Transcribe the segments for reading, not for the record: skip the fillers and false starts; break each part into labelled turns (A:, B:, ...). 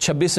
A: 26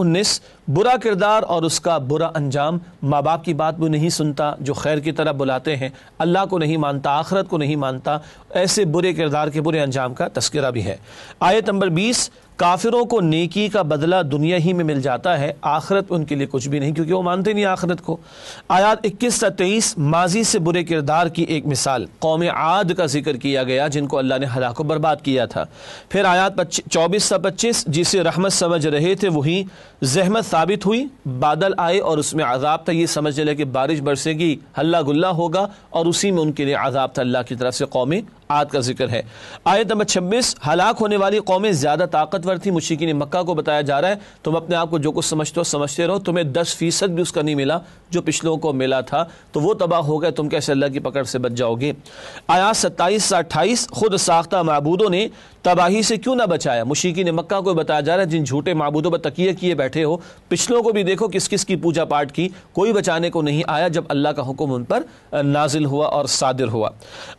A: 19 برا کردار اور اس کا برا انجام، ماں باپ کی بات بھی نہیں سنتا، جو خیر کی طرف بلاتے ہیں، اللہ کو نہیں مانتا، آخرت کو نہیں مانتا، ایسے برے کردار کے برے انجام کا تذکرہ بھی ہے۔ آیت نمبر 20، کافروں کو نیکی کا بدلہ دنیا ہی میں مل جاتا ہے، آخرت ان کے لیے کچھ بھی نہیں، کیونکہ وہ مانتے نہیں آخرت کو۔ آیات 21 تا 23 ماضی سے برے کردار کی ایک مثال قوم عاد کا ذکر کیا گیا، جن کو اللہ نے ہلاک و برباد کیا تھا۔ پھر آیات 24 تا 25 جسے رحمت سمجھ رہے تھے وہی زحمت ثابت ہوئی، بادل آئے اور اس میں عذاب تھا، یہ سمجھ لے کہ بارش برسے گی، ہلہ گلہ ہوگا، اور اسی میں ان کے لیے عذاب تھا۔ اللہ کی طرف سے قوم عاد کا ذکر ہے۔ آیت نمبر 26، ہلاک ہونے والی قومیں زیادہ طاقتور تھی، مشرکین مکہ کو بتایا جا رہا ہے تم اپنے آپ کو جو کچھ سمجھتے ہو سمجھتے رہو، تمہیں 10% بھی اس کا نہیں ملا جو پچھلوں کو ملا تھا، تو وہ تباہ ہو گئے، تم کیسے اللہ کی پکڑ سے بچ جاؤ گے۔ آیات 27 سے 28 خود ساختہ معبودوں نے تباہی سے کیوں نہ بچایا، مشرکین مکہ کو بتایا جا رہا ہے جن جھوٹے معبودوں پر تکیہ کیے بیٹھے ہو، پچھلوں کو بھی دیکھو کس کس کی پوجا پاٹ کی، کوئی بچانے کو نہیں آیا جب اللہ کا حکم ان پر نازل ہوا اور صادر ہوا۔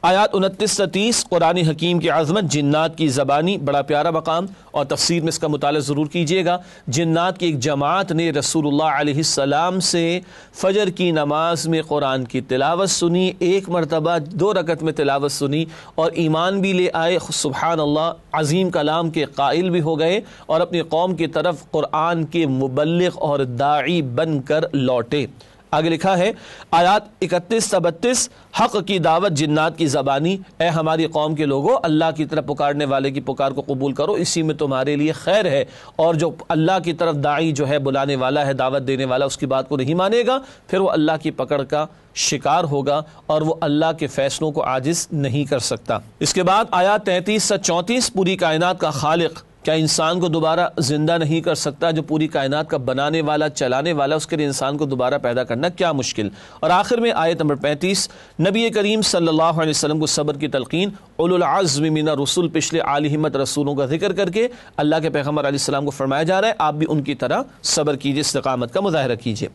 A: آیات 29 سے 30 قرآن حکیم کی عظمت، جنات کی زبانی، بڑا پیارا مقام، اور تفسیر میں اس کا مطالعہ ضرور کیجیے گا۔ جنات کی ایک جماعت نے رسول اللہ علیہ السلام سے فجر کی نماز میں قرآن کی تلاوت سنی، ایک مرتبہ 2 رکعت میں تلاوت سنی، اور ایمان بھی لے آئے، سبحان اللہ، عظیم کلام کے قائل بھی ہو گئے، اور اپنی قوم کی طرف قرآن کے مبلغ اور داعی بن کر لوٹے۔ آگے لکھا ہے آیات 31 تا 32 حق کی دعوت جنات کی زبانی، اے ہماری قوم کے لوگوں، اللہ کی طرف پکارنے والے کی پکار کو قبول کرو، اسی میں تمہارے لیے خیر ہے، اور جو اللہ کی طرف داعی جو ہے بلانے والا ہے، دعوت دینے والا، اس کی بات کو نہیں مانے گا، پھر وہ اللہ کی پکڑ کا شکار ہوگا اور وہ اللہ کے فیصلوں کو عاجز نہیں کر سکتا۔ اس کے بعد آیات 33 سے 34 پوری کائنات کا خالق کیا انسان کو دوبارہ زندہ نہیں کر سکتا؟ جو پوری کائنات کا بنانے والا، چلانے والا، اس کے لیے انسان کو دوبارہ پیدا کرنا کیا مشکل۔ اور آخر میں آیت نمبر 35 نبی کریم صلی اللہ علیہ وسلم کو صبر کی تلقین، اولو العزم من الرسل، پچھلے عالی ہمت رسولوں کا ذکر کر کے اللہ کے پیغمبر علیہ السلام کو فرمایا جا رہا ہے آپ بھی ان کی طرح صبر کیجئے، استقامت کا مظاہرہ کیجئے۔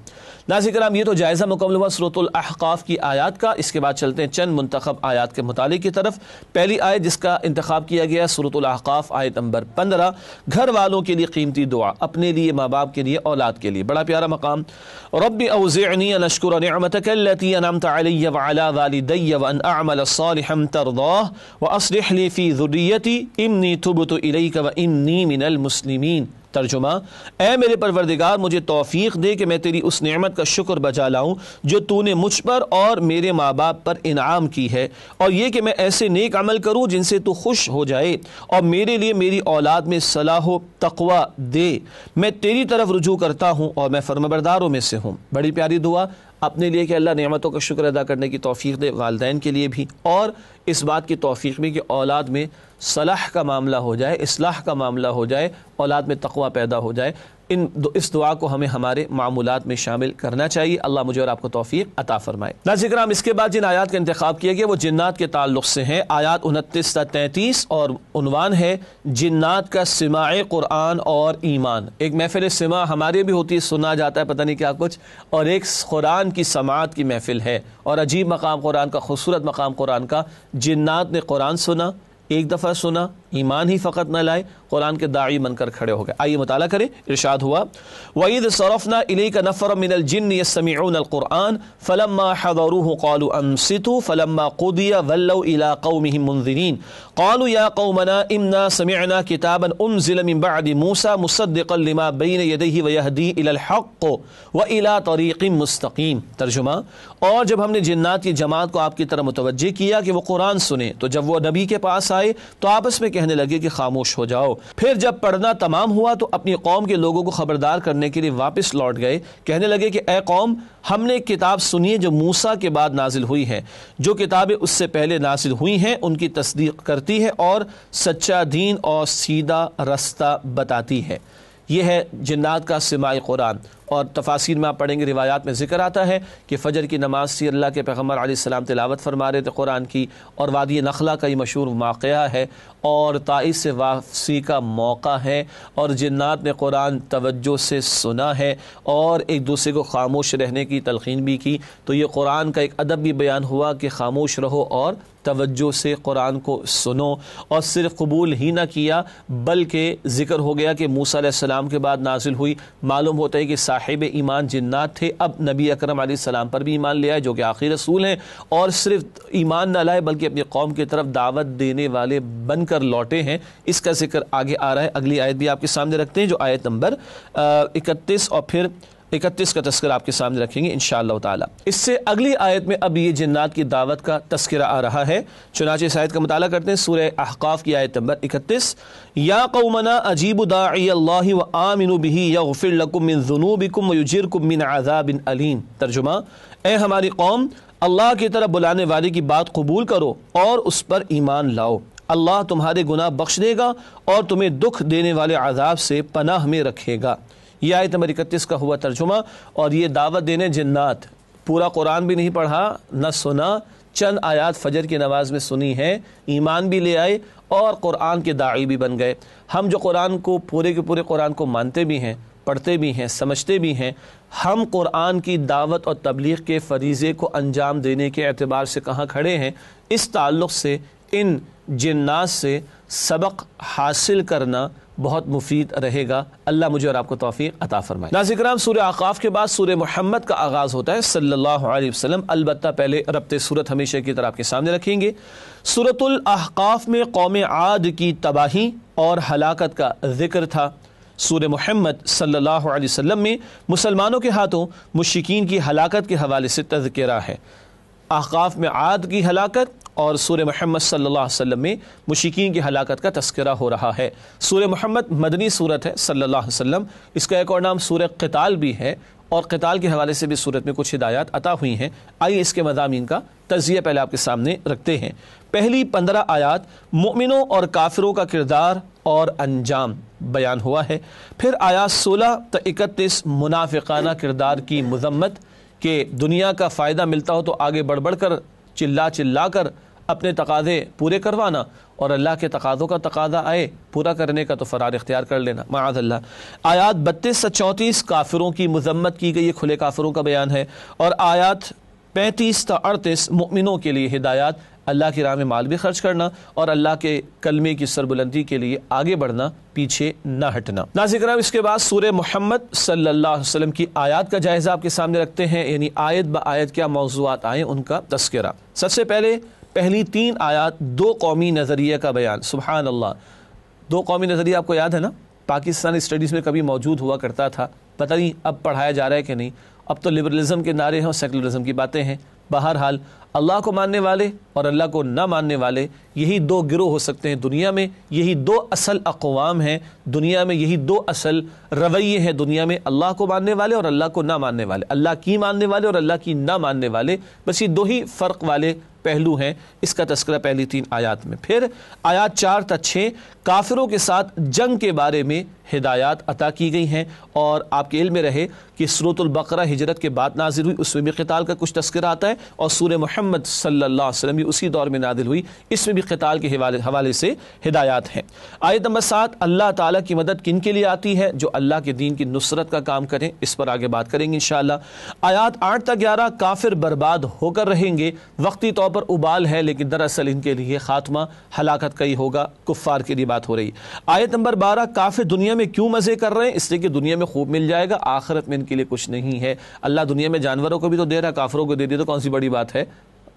A: ناظرین کرام، یہ تو جائزہ مکمل ہوا سورۃ الاحقاف کی آیات کا۔ اس کے بعد چلتے ہیں چند منتخب آیات کے مطالعے کی طرف۔ پہلی آیت جس کا انتخاب کیا گیا سورۃ الاحقاف آیت نمبر 15، گھر والوں کے لیے قیمتی دعا، اپنے لیے، ماں باپ کے لیے، اولاد کے لیے، بڑا پیارا مقام۔ رب اوزعنی ان اشکر نعمتک التی انعمت علی وعلی والدی وان اعمل صالحا ترضاہ واصلح لی فی ذریتی انی تبت الیک وانی من المسلمین۔ ترجمہ، اے میرے پروردگار مجھے توفیق دے کہ میں تیری اس نعمت کا شکر بجا لاؤں جو تو نے مجھ پر اور میرے ماں باپ پر انعام کی ہے، اور یہ کہ میں ایسے نیک عمل کروں جن سے تو خوش ہو جائے، اور میرے لیے میری اولاد میں صلاح و تقوی دے، میں تیری طرف رجوع کرتا ہوں اور میں فرمانبرداروں میں سے ہوں۔ بڑی پیاری دعا اپنے لیے کہ اللہ نعمتوں کا شکر ادا کرنے کی توفیق دے، والدین کے لیے بھی، اور اس بات کی توفیق بھی کہ اولاد میں صلاح کا معاملہ ہو جائے، اصلاح کا معاملہ ہو جائے، اولاد میں تقوی پیدا ہو جائے۔ اس دعا کو ہمیں ہمارے معمولات میں شامل کرنا چاہیے۔ اللہ مجھے اور آپ کو توفیق عطا فرمائے۔ ناظرین کرام، اس کے بعد جن آیات کا انتخاب کیا گیا وہ جنات کے تعلق سے ہیں، آیات 29 تا 33، اور عنوان ہے جنات کا سماع قرآن اور ایمان۔ ایک محفل سماع ہمارے بھی ہوتی ہے، سنا جاتا ہے پتہ نہیں کیا کچھ، اور ایک قرآن کی سماعت کی محفل ہے، اور عجیب مقام قرآن کا، خوبصورت مقام قرآن کا۔ جنات نے قرآن سنا، ایک دفعہ سنا، ایمان ہی فقط نہ لائے، قرآن کے داعی بن کر کھڑے ہو گئے۔ آئیے مطالعہ کریں۔ ارشاد ہوا وَإِذْ صَرَفْنَا إِلَيْكَ نَفَرًا مِنَ الْجِنِّ يَسْتَمِعُونَ الْقُرْآنَ فَلَمَّا حَضَرُوهُ قَالُوا أَنصِتُوا فَلَمَّا قُضِيَ وَلَّوْا إِلَىٰ قَوْمِهِمْ مُنذِرِينَ قَالُوا يَا قَوْمَنَا إِنَّا سَمِعْنَا كِتَابًا أُنزِلَ مِن بَعْدِ مُوسَىٰ مُصَدِّقًا لِمَا بَيْنَ يَدَيْهِ وَيَهْدِي إِلَى الْحَقِّ وَإِلَىٰ طَرِيقٍ مُسْتَقِيمٍ۔ ترجمہ، اور جب ہم نے جنات کی جماعت کو آپ کی طرف متوجہ کیا کہ وہ قرآن سنیں، تو جب وہ نبی کے پاس آئے تو آپس میں کہنے لگے کہ خاموش ہو جاؤ۔ پھر جب پڑھنا تمام ہوا تو اپنی قوم کے لوگوں کو خبردار کرنے کے لیے واپس لوٹ گئے، کہنے لگے کہ اے قوم، ہم نے ایک کتاب سنی ہے جو موسیٰ کے بعد نازل ہوئی ہے، جو کتابیں اس سے پہلے نازل ہوئی ہیں ان کی تصدیق کرتی ہے اور سچا دین اور سیدھا رستہ بتاتی ہے۔ یہ ہے جنات کا سماع قرآن۔ اور تفاسیر میں آپ پڑھیں گے، روایات میں ذکر آتا ہے کہ فجر کی نماز سے اللہ کے پیغمبر علیہ السلام تلاوت فرما رہے تھے قرآن کی، اور وادی نخلا کا یہ مشہور واقعہ ہے، اور طائف سے واپسی کا موقع ہے، اور جنات نے قرآن توجہ سے سنا ہے اور ایک دوسرے کو خاموش رہنے کی تلقین بھی کی۔ تو یہ قرآن کا ایک ادب بھی بیان ہوا کہ خاموش رہو اور توجہ سے قرآن کو سنو، اور صرف قبول ہی نہ کیا بلکہ ذکر ہو گیا کہ موسیٰ علیہ السلام کے بعد نازل ہوئی۔ معلوم ہوتا ہے کہ صاحب ایمان جنات تھے، اب نبی اکرم علیہ السلام پر بھی ایمان لے آئے جو کہ آخری رسول ہیں، اور صرف ایمان نہ لائے بلکہ اپنی قوم کی طرف دعوت دینے والے بن کر لوٹے ہیں۔ اس کا ذکر آگے آ رہا ہے، اگلی آیت بھی آپ کے سامنے رکھتے ہیں جو آیت نمبر 31 اور پھر 31 کا تذکرہ آپ کے سامنے رکھیں گے انشاءاللہ تعالی۔ اس سے اگلی آیت میں اب یہ جنات کی دعوت کا تذکرہ آ رہا ہے، چنانچہ اس آیت کا مطالعہ کرتے ہیں۔ سورہ احقاف کی آیت نمبر 31، یا قومنا اجیبوا داعی اللہ وآمنوا بہ یغفر لکم من ذنوبکم ویجرکم من عذاب علیم۔ ترجمہ، اے ہماری قوم، اللہ کی طرف بلانے والے کی بات قبول کرو اور اس پر ایمان لاؤ، اللہ تمہارے گناہ بخش دے گا اور تمہیں دکھ دینے والے عذاب سے پناہ میں رکھے گا۔ یہ آیت نمبر 31 کا ہوا ترجمہ، اور یہ دعوت دینے جنات، پورا قرآن بھی نہیں پڑھا نہ سنا، چند آیات فجر کی نماز میں سنی ہے، ایمان بھی لے آئے اور قرآن کے داعی بھی بن گئے۔ ہم جو قرآن کو پورے کے پورے قرآن کو مانتے بھی ہیں، پڑھتے بھی ہیں، سمجھتے بھی ہیں، ہم قرآن کی دعوت اور تبلیغ کے فریضے کو انجام دینے کے اعتبار سے کہاں کھڑے ہیں؟ اس تعلق سے ان جنات سے سبق حاصل کرنا بہت مفید رہے گا۔ اللہ مجھے اور آپ کو توفیق عطا فرمائے۔ ناظرین کرام، سورہ احقاف کے بعد سورہ محمد کا آغاز ہوتا ہے صلی اللہ علیہ وسلم، البتہ پہلے ربط صورت ہمیشہ کی طرح آپ کے سامنے رکھیں گے۔ سورۃ الاحقاف میں قوم عاد کی تباہی اور ہلاکت کا ذکر تھا۔ سورہ محمد صلی اللہ علیہ وسلم میں مسلمانوں کے ہاتھوں مشرکین کی ہلاکت کے حوالے سے تذکرہ ہے۔ احقاف میں عاد کی ہلاکت اور سورہ محمد صلی اللہ علیہ وسلم میں مشرکین کی ہلاکت کا تذکرہ ہو رہا ہے۔ سورہ محمد مدنی سورت ہے صلی اللہ علیہ وسلم، اس کا ایک اور نام سورہ قتال بھی ہے، اور قتال کے حوالے سے بھی سورت میں کچھ ہدایات عطا ہوئی ہیں۔ آئیے اس کے مضامین کا تجزیہ پہلے آپ کے سامنے رکھتے ہیں۔ پہلی 15 آیات مومنوں اور کافروں کا کردار اور انجام بیان ہوا ہے۔ پھر آیات 16 تا 31 منافقانہ کردار کی مذمت، کہ دنیا کا فائدہ ملتا ہو تو آگے بڑھ بڑھ کر چلا کر اپنے تقاضے پورے کروانا، اور اللہ کے تقاضوں کا تقاضا آئے پورا کرنے کا تو فرار اختیار کر لینا، معاذ اللہ۔ آیات 32 سے 34 کافروں کی مذمت کی گئی، کھلے کافروں کا بیان ہے، اور آیات 35 تا 38 مؤمنوں کے لیے ہدایات، اللہ کی راہ میں مال بھی خرچ کرنا اور اللہ کے کلمے کی سربلندی کے لیے آگے بڑھنا، پیچھے نہ ہٹنا۔ ناظرین کرام، اس کے بعد سورہ محمد صلی اللہ علیہ وسلم کی آیات کا جائزہ آپ کے سامنے رکھتے ہیں، یعنی آیت با آیت کیا موضوعات آئے ان کا تذکرہ۔ سب سے پہلی 3 آیات 2 قومی نظریے کا بیان۔ سبحان اللہ، 2 قومی نظریہ آپ کو یاد ہے نا؟ پاکستانی اسٹڈیز میں کبھی موجود ہوا کرتا تھا، پتہ نہیں اب پڑھایا جا رہا ہے کہ نہیں۔ اب تو لبرلزم کے نعرے ہیں اور سیکولرزم کی باتیں ہیں۔ بہرحال اللہ کو ماننے والے اور اللہ کو نہ ماننے والے، یہی 2 گروہ ہو سکتے ہیں دنیا میں، یہی 2 اصل اقوام ہیں دنیا میں، یہی 2 اصل رویے ہیں دنیا میں، اللہ کو ماننے والے اور اللہ کو نہ ماننے والے، اللہ کی ماننے والے اور اللہ کی نہ ماننے والے، بس یہ 2 ہی فرق والے پہلو ہیں۔ اس کا تذکرہ پہلی 3 آیات میں۔ پھر آیات 4 تا 6 کافروں کے ساتھ جنگ کے بارے میں ہدایات عطا کی گئی ہیں، اور آپ کے علم میں رہے کہ سورۃ البقرہ ہجرت کے بعد نازل ہوئی، اس میں بھی قتال کا کچھ تذکرہ آتا ہے، اور سورہ محمد صلی اللہ علیہ وسلم بھی اسی دور میں نازل ہوئی، اس میں بھی قتال کے حوالے سے ہدایات ہیں۔ آیت نمبر 7 اللہ تعالیٰ کی مدد کن کے لیے آتی ہے؟ جو اللہ کے دین کی نصرت کا کام کریں، اس پر آگے بات کریں گے انشاءاللہ۔ آیات 8 تا 11 کافر برباد ہو کر رہیں گے، وقتی طور پر ابال ہے لیکن دراصل ان کے لیے خاتمہ ہلاکت کا ہی ہوگا، کفار کے لیے بات ہو رہی۔ آیت نمبر 12 کافر دنیا میں کیوں مزے کر رہے ہیں؟ اس لیے کہ دنیا میں خوب مل جائے گا، آخرت میں ان کے لیے کچھ نہیں ہے۔ اللہ دنیا میں جانوروں کو بھی تو دے رہا ہے، کافروں کو دے دے تو کون سی بڑی بات ہے؟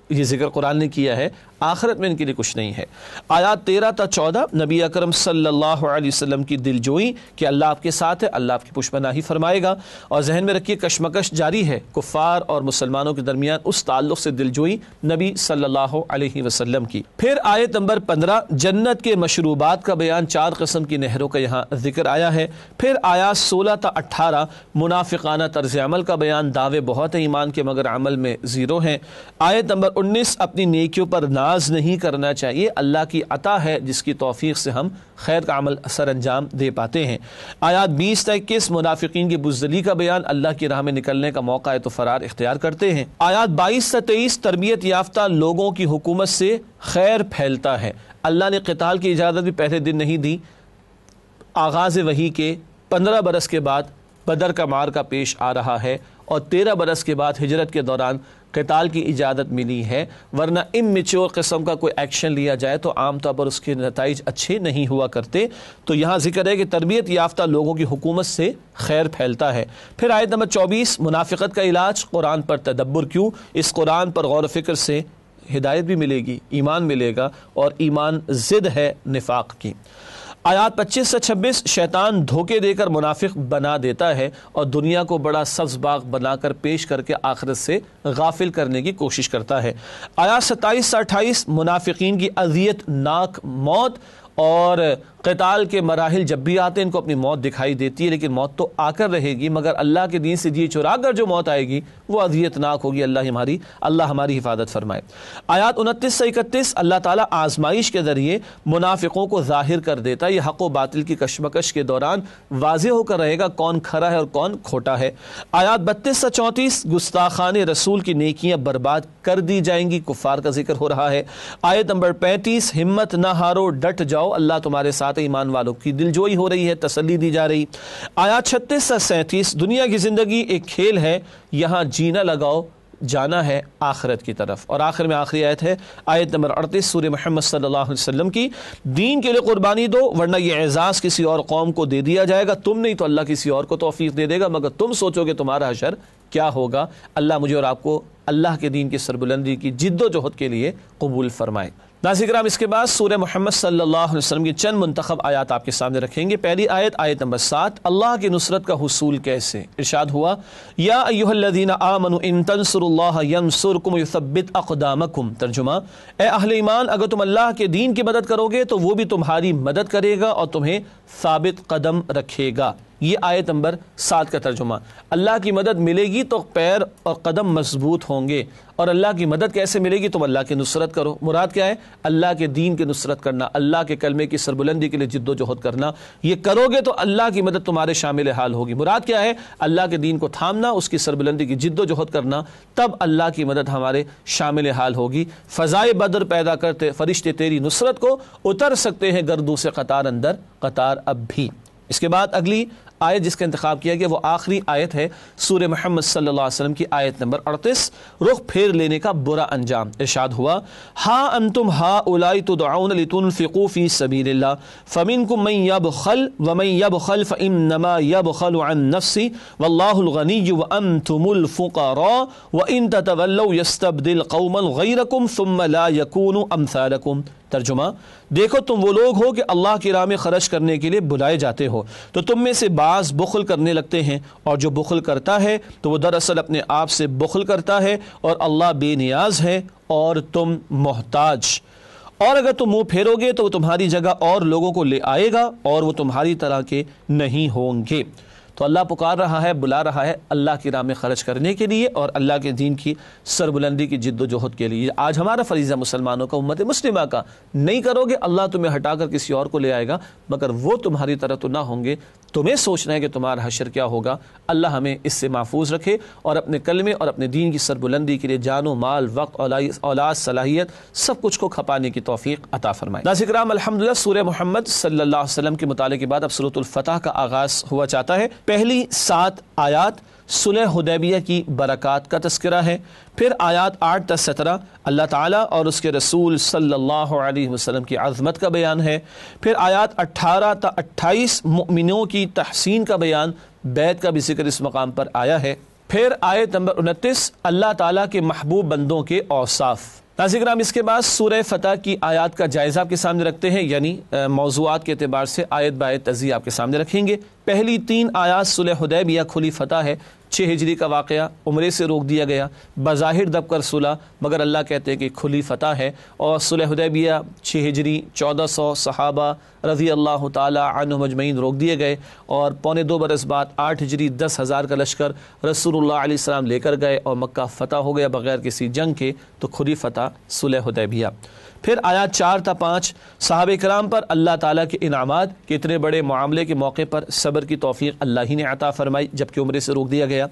A: یہ ذکر قرآن نے کیا ہے، آخرت میں ان کے لیے کچھ نہیں ہے۔ آیات 13 تا 14 نبی اکرم صلی اللہ علیہ وسلم کی دلجوئی کہ اللہ آپ کے ساتھ ہے، اللہ آپ کی پشپناہی فرمائے گا، اور ذہن میں رکھیے کشمکش جاری ہے کفار اور مسلمانوں کے درمیان، اس تعلق سے دلجوئی نبی صلی اللہ علیہ وسلم کی۔ پھر آیت نمبر 15 جنت کے مشروبات کا بیان، 4 قسم کی نہروں کا یہاں ذکر آیا ہے۔ پھر آیات 16 تا 18 منافقانہ طرز عمل کا بیان، دعوے بہت ہیں ایمان کے مگر عمل میں 0 ہیں۔ آیت نمبر 19 اپنی نیکیوں پر ناز ناز نہیں کرنا چاہیے، اللہ کی عطا ہے جس کی توفیق سے ہم خیر کا عمل سر انجام دے پاتے ہیں۔ آیات 20 تا 21 منافقین کی بزدلی کا بیان، اللہ کی راہ میں نکلنے کا موقع ہے تو فرار اختیار کرتے ہیں۔ آیات 22 تا 23 تربیت یافتہ لوگوں کی حکومت سے خیر پھیلتا ہے۔ اللہ نے قتال کی اجازت بھی پہلے دن نہیں دی، آغاز وحی کے 15 برس کے بعد بدر کا معرکہ پیش آ رہا ہے اور 13 برس کے بعد ہجرت کے دوران قتال کی اجازت ملی ہے، ورنہ اممیچور قسم کا کوئی ایکشن لیا جائے تو عام طور پر اس کے نتائج اچھے نہیں ہوا کرتے۔ تو یہاں ذکر ہے کہ تربیت یافتہ لوگوں کی حکومت سے خیر پھیلتا ہے۔ پھر آیت نمبر 24 منافقت کا علاج، قرآن پر تدبر کیوں؟ اس قرآن پر غور و فکر سے ہدایت بھی ملے گی، ایمان ملے گا، اور ایمان ضد ہے نفاق کی۔ آیات 25 سے 26 شیطان دھوکے دے کر منافق بنا دیتا ہے اور دنیا کو بڑا سبز باغ بنا کر پیش کر کے آخرت سے غافل کرنے کی کوشش کرتا ہے۔ آیات 27 سے 28 منافقین کی اذیت ناک موت، اور قتال کے مراحل جب بھی آتے ہیں ان کو اپنی موت دکھائی دیتی ہے، لیکن موت تو آ کر رہے گی، مگر اللہ کے دین سے جی چرا کر جو موت آئے گی وہ اذیت ناک ہوگی۔ اللہ ہماری حفاظت فرمائے۔ آیات 29 سے 31 اللہ تعالیٰ آزمائش کے ذریعے منافقوں کو ظاہر کر دیتا ہے۔ یہ حق و باطل کی کشمکش کے دوران واضح ہو کر رہے گا کون کھرا ہے اور کون کھوٹا ہے۔ آیات 32 سے 34 گستاخان رسول کی نیکیاں برباد کر دی جائیں گی، کفار کا ذکر ہو رہا ہے۔ آیت نمبر 35 ہمت نہ ہارو، ڈٹ جاؤ، اللہ تمہارے ساتھ، ایمان والوں کی دلجوئی ہو رہی ہے، تسلی دی جا رہی۔ آیات 36 سے 37 دنیا کی زندگی ایک کھیل ہے، یہاں جینا لگاؤ، جانا ہے آخرت کی طرف۔ اور آخر میں آخری آیت ہے آیت نمبر 38 سورہ محمد صلی اللہ علیہ وسلم کی، دین کے لیے قربانی دو ورنہ یہ اعزاز کسی اور قوم کو دے دیا جائے گا، تم نہیں تو اللہ کسی اور کو توفیق دے دے گا، مگر تم سوچو کہ تمہارا حشر کیا ہوگا۔ اللہ مجھے اور آپ کو اللہ کے دین کی سربلندی کی جد و جہد کے لیے قبول فرمائے۔ ناظرین کرام، اس کے بعد سورہ محمد صلی اللہ علیہ وسلم کی چند منتخب آیات آپ کے سامنے رکھیں گے۔ پہلی آیت، آیت نمبر 7، اللہ کی نصرت کا حصول کیسے؟ ارشاد ہوا، یا ایھا الذین آمنوا ان تنصروا اللہ ینصرکم ویثبت اقدامکم۔ ترجمہ، اے اہل ایمان، اگر تم اللہ کے دین کی مدد کرو گے تو وہ بھی تمہاری مدد کرے گا اور تمہیں ثابت قدم رکھے گا۔ یہ آیت نمبر 7 کا ترجمہ۔ اللہ کی مدد ملے گی تو پیر اور قدم مضبوط ہوں گے، اور اللہ کی مدد کیسے ملے گی؟ تم اللہ کی نصرت کرو۔ مراد کیا ہے؟ اللہ کے دین کی نصرت کرنا، اللہ کے کلمے کی سربلندی کے لیے جد و جہد کرنا۔ یہ کرو گے تو اللہ کی مدد تمہارے شامل حال ہوگی۔ مراد کیا ہے؟ اللہ کے دین کو تھامنا، اس کی سربلندی کی جد و جہد کرنا، تب اللہ کی مدد ہمارے شامل حال ہوگی۔ فضائے بدر پیدا کرتے فرشتے تیری نصرت کو اتر سکتے ہیں گردوں سے قطار اندر قطار اب بھی۔ اس کے بعد اگلی آیت جس کا انتخاب کیا گیا وہ آخری آیت ہے سورہ محمد صلی اللہ علیہ وسلم کی آیت نمبر 38، رخ پھیر لینے کا برا انجام۔ ارشاد ہوا، ہا انتم ہؤلاء تدعون لتنفقوا فی سبیل اللہ فمنکم من یبخل ومن یبخل فانما یبخل عن نفسہ واللہ الغنی وانتم الفقراء وان تتولوا یستبدل قوما غیرکم ثم لا یکونوا امثالکم۔ ترجمہ، دیکھو تم وہ لوگ ہو کہ اللہ کی راہ میں خرچ کرنے کے لیے بلائے جاتے ہو تو تم میں سے بعض بخل کرنے لگتے ہیں، اور جو بخل کرتا ہے تو وہ دراصل اپنے آپ سے بخل کرتا ہے، اور اللہ بے نیاز ہے اور تم محتاج۔ اور اگر تم منہ پھیرو گے تو وہ تمہاری جگہ اور لوگوں کو لے آئے گا اور وہ تمہاری طرح کے نہیں ہوں گے۔ تو اللہ پکار رہا ہے، بلا رہا ہے اللہ کی راہ میں خرچ کرنے کے لیے اور اللہ کے دین کی سربلندی کی جد و جہد کے لیے۔ آج ہمارا فریضہ مسلمانوں کا، امت مسلمہ کا، نہیں کرو گے اللہ تمہیں ہٹا کر کسی اور کو لے آئے گا، مگر وہ تمہاری طرح تو نہ ہوں گے۔ تمہیں سوچنا ہے کہ تمہارا حشر کیا ہوگا۔ اللہ ہمیں اس سے محفوظ رکھے اور اپنے کلمے اور اپنے دین کی سربلندی کے لیے جان و مال، وقت، اولاد، صلاحیت، سب کچھ کو کھپانے کی توفیق عطا فرمائے۔ ناظرین کرام، الحمدللہ سورہ محمد صلی اللہ علیہ وسلم کے مطالعے کے بعد اب سورۃ الفتح کا آغاز ہوا چاہتا ہے۔ پہلی 7 آیات صلح حدیبیہ کی برکات کا تذکرہ ہے، پھر آیات 8 تا 17 اللہ تعالیٰ اور اس کے رسول صلی اللہ علیہ وسلم کی عظمت کا بیان ہے، پھر آیات 18 تا 28 مؤمنوں کی تحسین کا بیان، بیعت کا بھی ذکر اس مقام پر آیا ہے، پھر آیت نمبر 29 اللہ تعالیٰ کے محبوب بندوں کے اوصاف۔ ناظرین کرام، اس کے بعد سورہ فتح کی آیات کا جائزہ آپ کے سامنے رکھتے ہیں، یعنی موضوعات کے اعتبار سے آیت بآیت تجزیہ آپ کے سامنے رکھیں گے۔ پہلی 3 آیات صلح حدیبیہ کھلی فتح ہے، 6 ہجری کا واقعہ، عمرے سے روک دیا گیا، بظاہر دب کر صلح، مگر اللہ کہتے ہیں کہ کھلی فتح ہے، اور صلح حدیبیہ 6 ہجری 1400 صحابہ رضی اللہ تعالی عنہم اجمعین روک دیے گئے، اور 1.25 برس بعد 8 ہجری 10,000 کا لشکر رسول اللہ علیہ السلام لے کر گئے اور مکہ فتح ہو گیا بغیر کسی جنگ کے۔ تو کھلی فتح صلح حدیبیہ۔ پھر آیات 4 تا 5 صحابہ کرام پر اللہ تعالیٰ کے انعامات کہ اتنے بڑے معاملے کے موقع پر صبر کی توفیق اللہ ہی نے عطا فرمائی جبکہ عمرے سے روک دیا گیا۔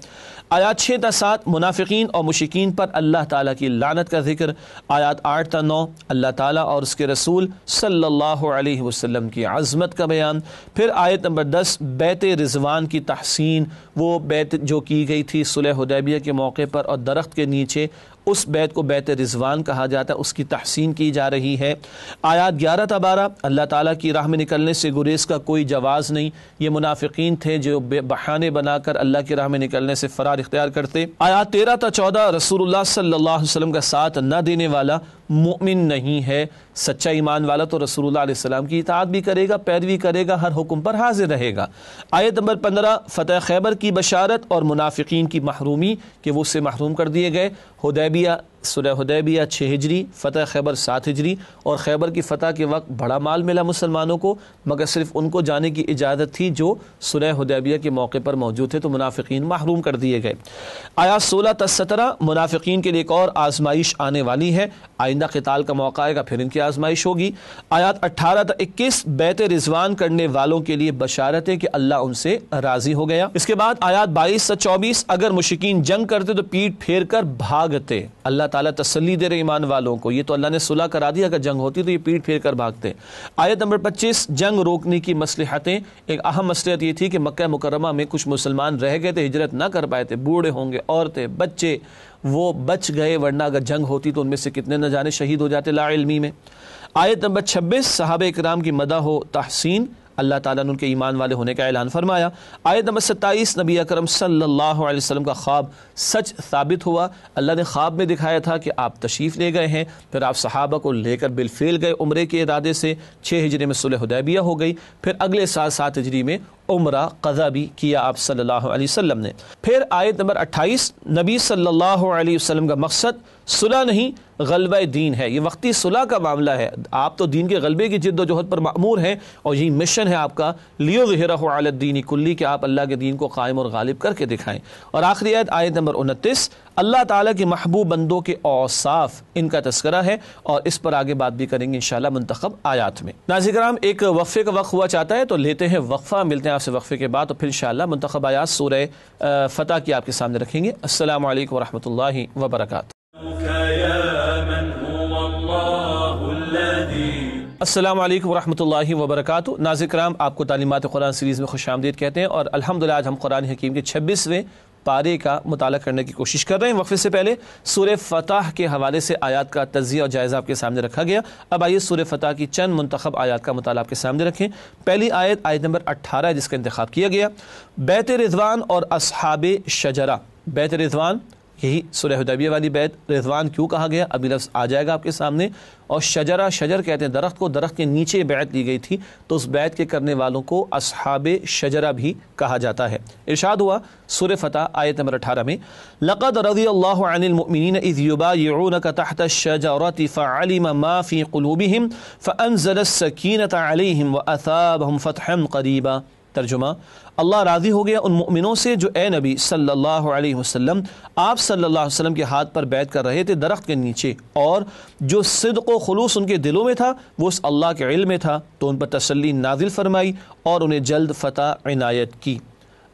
A: آیات 6 تا 7 منافقین اور مشرکین پر اللہ تعالیٰ کی لعنت کا ذکر۔ آیات 8 تا 9 اللہ تعالیٰ اور اس کے رسول صلی اللہ علیہ وسلم کی عظمت کا بیان۔ پھر آیت نمبر 10 بیت رضوان کی تحسین، وہ بیت جو کی گئی تھی صلح حدیبیہ کے موقع پر اور درخت کے نیچے، اس بیت کو بیت رضوان کہا جاتا ہے، اس کی تحسین کی جا رہی ہے۔ آیات 11 تا 12 اللہ تعالیٰ کی راہ میں نکلنے سے گریز کا کوئی جواز نہیں، یہ منافقین تھے جو بہانے بنا کر اللہ کی راہ میں نکلنے سے فرار اختیار کرتے۔ آیات 13 تا 14 رسول اللہ صلی اللہ علیہ وسلم کا ساتھ نہ دینے والا مومن نہیں ہے، سچا ایمان والا تو رسول اللہ علیہ السلام کی اطاعت بھی کرے گا، پیروی کرے گا، ہر حکم پر حاضر رہے گا۔ آیت نمبر 15 فتح خیبر کی بشارت اور منافقین کی محرومی کہ وہ اس سے محروم کر دیے گئے۔ حدیبیہ صلح حدیبیہ 6 ہجری، فتح خیبر 7 ہجری، اور خیبر کی فتح کے وقت بڑا مال ملا مسلمانوں کو، مگر صرف ان کو جانے کی اجازت تھی جو صلح حدیبیہ کے موقع پر موجود تھے، تو منافقین محروم کر دیے گئے۔ آیات 16 تا 17 منافقین کے لیے ایک اور آزمائش آنے والی ہے، آئندہ قتال کا موقع آئے گا پھر ان کی آزمائش ہوگی۔ آیات 18 تا 21 بیت رضوان کرنے والوں کے لیے بشارت ہے کہ اللہ ان سے راضی ہو گیا۔ اس کے بعد آیات 22 تا 24 اگر مشرکین جنگ کرتے تو پیٹ پھیر کر بھاگتے، اللہ تعالیٰ تسلی دے رہے ایمان والوں کو، یہ تو اللہ نے صلح کرا دیا، اگر جنگ ہوتی تو یہ پیٹ پھیر کر بھاگتے۔ آیت نمبر 25 جنگ روکنے کی مصلحتیں، ایک اہم مصلحت یہ تھی کہ مکہ مکرمہ میں کچھ مسلمان رہ گئے تھے، ہجرت نہ کر پائے تھے، بوڑھے ہوں گے، عورتیں، بچے، وہ بچ گئے، ورنہ اگر جنگ ہوتی تو ان میں سے کتنے نہ جانے شہید ہو جاتے لا علمی میں۔ آیت نمبر 26 صحابہ کرام کی مدح و تحسین، اللہ تعالیٰ نے ان کے ایمان والے ہونے کا اعلان فرمایا۔ آیت نمبر 27 نبی اکرم صلی اللہ علیہ وسلم کا خواب سچ ثابت ہوا، اللہ نے خواب میں دکھایا تھا کہ آپ تشریف لے گئے ہیں، پھر آپ صحابہ کو لے کر بالفعل گئے عمرے کے ارادے سے، 6 ہجری میں صلح حدیبیہ ہو گئی، پھر اگلے سال 7 ہجری میں عمرہ قضا بھی کیا آپ صلی اللہ علیہ وسلم نے۔ پھر آیت نمبر 28 نبی صلی اللہ علیہ وسلم کا مقصد صلح نہیں غلبہ دین ہے، یہ وقتی صلح کا معاملہ ہے، آپ تو دین کے غلبے کی جد و جہد پر مأمور ہیں، اور یہی مشن ہے آپ کا لیظہرہ علی الدین کلی، کہ آپ اللہ کے دین کو قائم اور غالب کر کے دکھائیں۔ اور آخری آیت نمبر 29 اللہ تعالیٰ کے محبوب بندوں کے اوصاف، ان کا تذکرہ ہے، اور اس پر آگے بات بھی کریں گے انشاءاللہ منتخب آیات میں۔ ناظرین کرام ایک وقفے کا وقت ہوا چاہتا ہے تو لیتے ہیں وقفہ، ملتے ہیں آپ سے وقفے کے بعد، تو پھر انشاءاللہ منتخب آیات سورہ فتح کی آپ کے سامنے رکھیں گے۔ السلام علیکم ورحمۃ اللہ وبرکاتہ۔ السلام علیکم ورحمۃ اللہ وبرکاتہ۔ ناظرین کرام آپ کو تعلیمات قرآن سیریز میں خوش آمدید کہتے ہیں، اور الحمدللہ آج ہم قرآن حکیم کے 26ویں پارے کا مطالعہ کرنے کی کوشش کر رہے ہیں۔ وقفے سے پہلے سورہ فتح کے حوالے سے آیات کا تجزیہ اور جائزہ آپ کے سامنے رکھا گیا، اب آئیے سورہ فتح کی چند منتخب آیات کا مطالعہ آپ کے سامنے رکھیں۔ پہلی آیت نمبر 18 جس کا انتخاب کیا گیا، بیت رضوان اور اصحاب شجرہ۔ بیت رضوان یہی سورہ حدیبیہ والی بیت، رضوان کیوں کہا گیا ابھی لفظ آ جائے گا آپ کے سامنے، اور شجرہ، شجر کہتے ہیں درخت کو، درخت کے نیچے بیعت لی گئی تھی تو اس بیعت کے کرنے والوں کو اصحاب شجرہ بھی کہا جاتا ہے۔ ارشاد ہوا سورہ فتح آیت نمبر 18 میں، لقد رضی اللہ عن المؤمنین اذ یبایعونک تحت الشجرۃ فعلم ما فی قلوبہم فانزل السکینۃ علیہم واثابہم فتحا قریبا۔ ترجمہ، اللہ راضی ہو گیا ان مؤمنوں سے جو اے نبی صلی اللہ علیہ وسلم آپ صلی اللہ علیہ وسلم کے ہاتھ پر بیعت کر رہے تھے درخت کے نیچے، اور جو صدق و خلوص ان کے دلوں میں تھا وہ اس اللہ کے علم میں تھا، تو ان پر تسلی نازل فرمائی اور انہیں جلد فتح عنایت کی۔